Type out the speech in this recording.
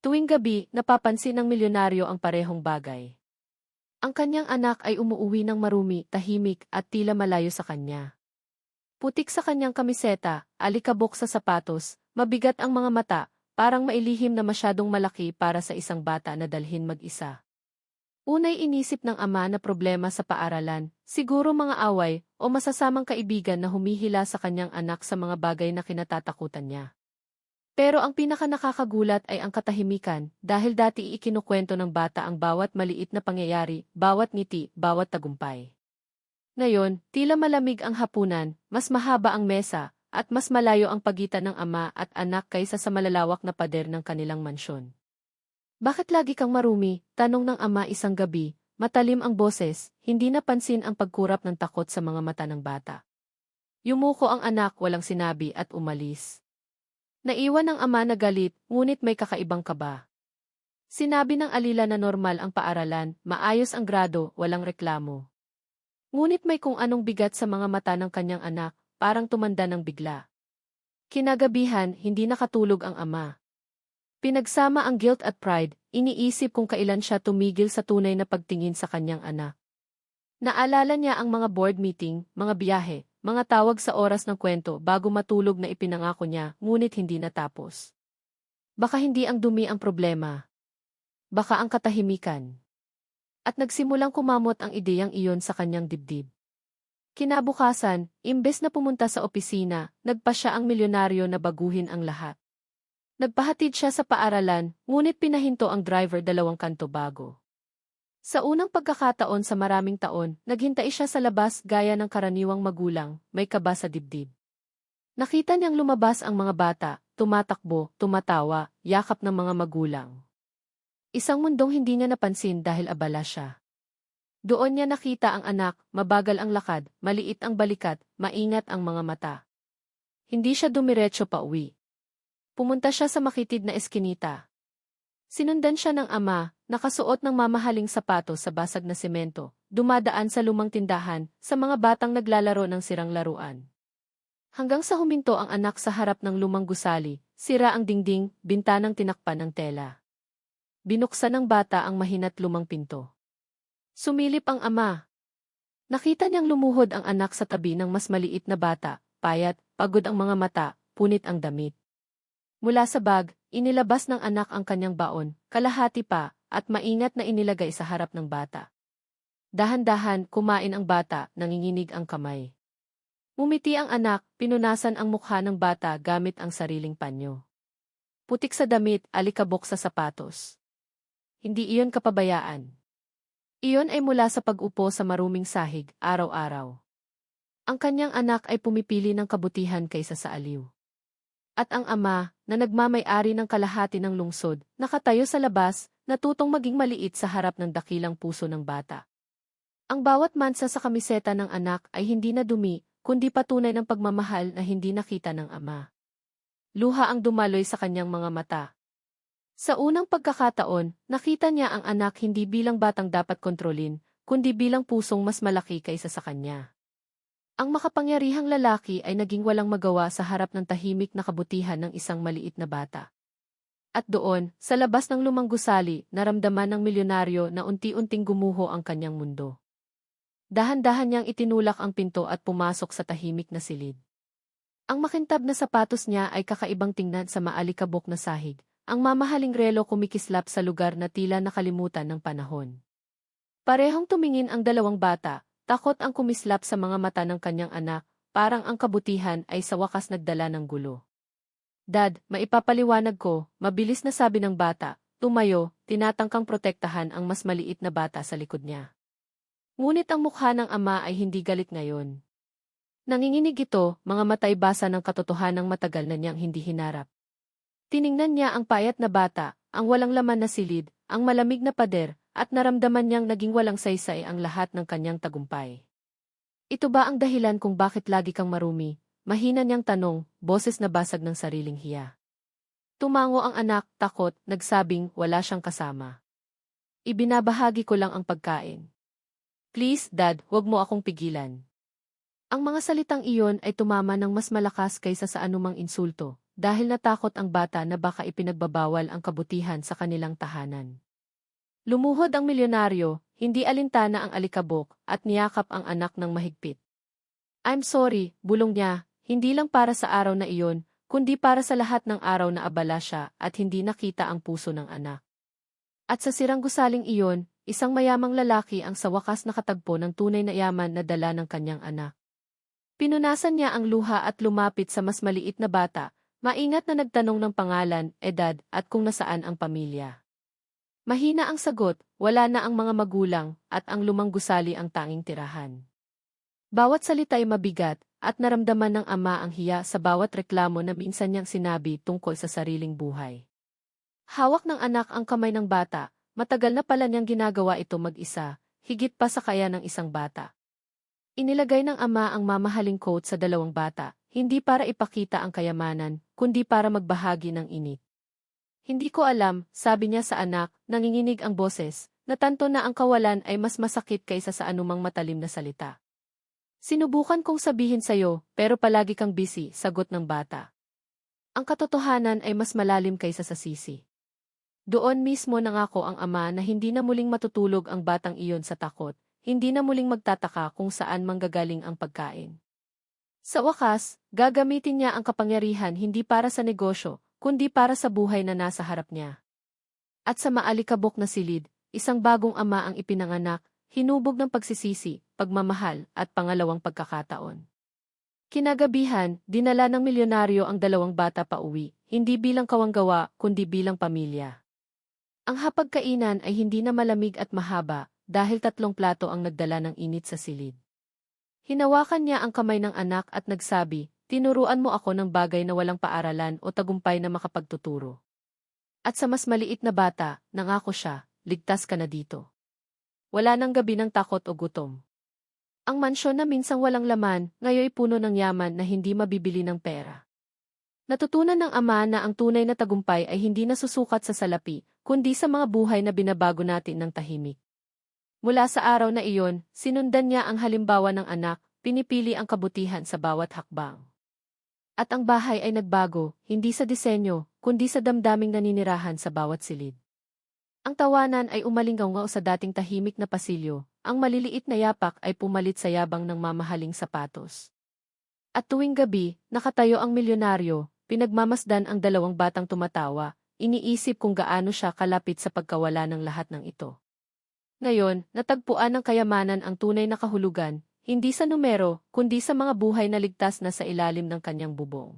Tuwing gabi, napapansin ng milyonaryo ang parehong bagay. Ang kanyang anak ay umuuwi ng marumi, tahimik, at tila malayo sa kanya. Putik sa kanyang kamiseta, alikabok sa sapatos, mabigat ang mga mata, parang mailihim na masyadong malaki para sa isang bata na dalhin mag-isa. Unay inisip ng ama na problema sa paaralan, siguro mga away, o masasamang kaibigan na humihila sa kanyang anak sa mga bagay na kinatatakutan niya. Pero ang pinakanakakagulat ay ang katahimikan, dahil dati ikinukwento ng bata ang bawat maliit na pangyayari, bawat ngiti, bawat tagumpay. Ngayon, tila malamig ang hapunan, mas mahaba ang mesa, at mas malayo ang pagitan ng ama at anak kaysa sa malalawak na pader ng kanilang mansyon. Bakit lagi kang marumi? Tanong ng ama isang gabi, matalim ang boses, hindi napansin ang pagkurap ng takot sa mga mata ng bata. Yumuko ang anak, walang sinabi at umalis. Naiwan ng ama na galit, ngunit may kakaibang kaba. Sinabi ng alila na normal ang paaralan, maayos ang grado, walang reklamo. Ngunit may kung anong bigat sa mga mata ng kanyang anak, parang tumanda ng bigla. Kinagabihan, hindi nakatulog ang ama. Pinagsama ang guilt at pride, iniisip kung kailan siya tumigil sa tunay na pagtingin sa kanyang anak. Naalala niya ang mga board meeting, mga biyahe, mga tawag sa oras ng kwento bago matulog na ipinangako niya, ngunit hindi natapos. Baka hindi ang dumi ang problema. Baka ang katahimikan. At nagsimulang kumamot ang ideyang iyon sa kanyang dibdib. Kinabukasan, imbes na pumunta sa opisina, nagpa siya ang milyonaryo na baguhin ang lahat. Nagpahatid siya sa paaralan, ngunit pinahinto ang driver 2 kanto bago. Sa unang pagkakataon sa maraming taon, naghintay siya sa labas gaya ng karaniwang magulang, may kaba sa dibdib. Nakita niyang lumabas ang mga bata, tumatakbo, tumatawa, yakap ng mga magulang. Isang mundong hindi niya napansin dahil abala siya. Doon niya nakita ang anak, mabagal ang lakad, maliit ang balikat, maingat ang mga mata. Hindi siya dumiretso pa uwi. Pumunta siya sa makitid na eskinita. Sinundan siya ng ama, nakasuot ng mamahaling sapatos sa basag na semento, dumadaan sa lumang tindahan, sa mga batang naglalaro ng sirang laruan. Hanggang sa huminto ang anak sa harap ng lumang gusali, sira ang dingding, bintanang tinakpan ng tela. Binuksan ng bata ang mahinat lumang pinto. Sumilip ang ama. Nakita niyang lumuhod ang anak sa tabi ng mas maliit na bata, payat, pagod ang mga mata, punit ang damit. Mula sa bag, inilabas ng anak ang kanyang baon, kalahati pa, at maingat na inilagay sa harap ng bata. Dahan-dahan, kumain ang bata, nanginginig ang kamay. Ngumiti ang anak, pinunasan ang mukha ng bata gamit ang sariling panyo. Putik sa damit, alikabok sa sapatos. Hindi iyon kapabayaan. Iyon ay mula sa pag-upo sa maruming sahig, araw-araw. Ang kanyang anak ay pumipili ng kabutihan kaysa sa aliw. At ang ama, na nagmamay-ari ng kalahati ng lungsod, nakatayo sa labas, natutong maging maliit sa harap ng dakilang puso ng bata. Ang bawat mansa sa kamiseta ng anak ay hindi na dumi, kundi patunay ng pagmamahal na hindi nakita ng ama. Luha ang dumaloy sa kanyang mga mata. Sa unang pagkakataon, nakita niya ang anak hindi bilang batang dapat kontrolin, kundi bilang pusong mas malaki kaysa sa kanya. Ang makapangyarihang lalaki ay naging walang magawa sa harap ng tahimik na kabutihan ng isang maliit na bata. At doon, sa labas ng lumang gusali, naramdaman ng milyonaryo na unti-unting gumuho ang kanyang mundo. Dahan-dahan niyang itinulak ang pinto at pumasok sa tahimik na silid. Ang makintab na sapatos niya ay kakaibang tingnan sa maalikabok na sahig. Ang mamahaling relo kumikislap sa lugar na tila nakalimutan ng panahon. Parehong tumingin ang 2 bata. Takot ang kumislap sa mga mata ng kanyang anak, parang ang kabutihan ay sa wakas nagdala ng gulo. Dad, maipapaliwanag ko, mabilis na sabi ng bata, tumayo, tinatangkang protektahan ang mas maliit na bata sa likod niya. Ngunit ang mukha ng ama ay hindi galit ngayon. Nanginginig ito, mga matay basa ng katotohanang matagal na niyang hindi hinarap. Tiningnan niya ang payat na bata, ang walang laman na silid, ang malamig na pader, at naramdaman niyang naging walang saysay ang lahat ng kanyang tagumpay. Ito ba ang dahilan kung bakit lagi kang marumi? Mahina niyang tanong, boses na basag ng sariling hiya. Tumango ang anak, takot, nagsabing wala siyang kasama. Ibinabahagi ko lang ang pagkain. Please, Dad, huwag mo akong pigilan. Ang mga salitang iyon ay tumama ng mas malakas kaysa sa anumang insulto, dahil natakot ang bata na baka ipinagbabawal ang kabutihan sa kanilang tahanan. Lumuhod ang milyonaryo, hindi alintana ang alikabok, at niyakap ang anak ng mahigpit. "I'm sorry," bulong niya, "hindi lang para sa araw na iyon, kundi para sa lahat ng araw na abala siya at hindi nakita ang puso ng anak." At sa sirang gusaling iyon, isang mayamang lalaki ang sa wakas nakatagpo ng tunay na yaman na dala ng kanyang anak. Pinunasan niya ang luha at lumapit sa mas maliit na bata, maingat na nagtanong ng pangalan, edad, at kung nasaan ang pamilya. Mahina ang sagot, wala na ang mga magulang, at ang lumang gusali ang tanging tirahan. Bawat salita ay mabigat, at naramdaman ng ama ang hiya sa bawat reklamo na minsan niyang sinabi tungkol sa sariling buhay. Hawak ng anak ang kamay ng bata, matagal na pala niyang ginagawa ito mag-isa, higit pa sa kaya ng isang bata. Inilagay ng ama ang mamahaling coat sa dalawang bata, hindi para ipakita ang kayamanan, kundi para magbahagi ng init. "Hindi ko alam," sabi niya sa anak, nanginginig ang boses, natanto na ang kawalan ay mas masakit kaysa sa anumang matalim na salita. "Sinubukan kong sabihin sa'yo, pero palagi kang busy," sagot ng bata. Ang katotohanan ay mas malalim kaysa sa sisi. Doon mismo nangako ang ama na hindi na muling matutulog ang batang iyon sa takot, hindi na muling magtataka kung saan manggagaling ang pagkain. Sa wakas, gagamitin niya ang kapangyarihan hindi para sa negosyo, kundi para sa buhay na nasa harap niya. At sa maalikabok na silid, isang bagong ama ang ipinanganak, hinubog ng pagsisisi, pagmamahal, at pangalawang pagkakataon. Kinagabihan, dinala ng milyonaryo ang dalawang bata pa uwi, hindi bilang kawanggawa, kundi bilang pamilya. Ang hapagkainan ay hindi na malamig at mahaba, dahil 3 plato ang nagdala ng init sa silid. Hinawakan niya ang kamay ng anak at nagsabi, "Tinuruan mo ako ng bagay na walang paaralan o tagumpay na makapagtuturo." At sa mas maliit na bata, nangako siya, "Ligtas ka na dito." Wala nang gabi ng takot o gutom. Ang mansyon na minsang walang laman, ngayoy puno ng yaman na hindi mabibili ng pera. Natutunan ng ama na ang tunay na tagumpay ay hindi nasusukat sa salapi, kundi sa mga buhay na binabago natin ng tahimik. Mula sa araw na iyon, sinundan niya ang halimbawa ng anak, pinipili ang kabutihan sa bawat hakbang. At ang bahay ay nagbago, hindi sa disenyo, kundi sa damdaming naninirahan sa bawat silid. Ang tawanan ay umalingaw sa dating tahimik na pasilyo, ang maliliit na yapak ay pumalit sa yabang ng mamahaling sapatos. At tuwing gabi, nakatayo ang milyonaryo, pinagmamasdan ang dalawang batang tumatawa, iniisip kung gaano siya kalapit sa pagkawala ng lahat ng ito. Ngayon, natagpuan ng kayamanan ang tunay na kahulugan, hindi sa numero, kundi sa mga buhay na ligtas na sa ilalim ng kanyang bubong.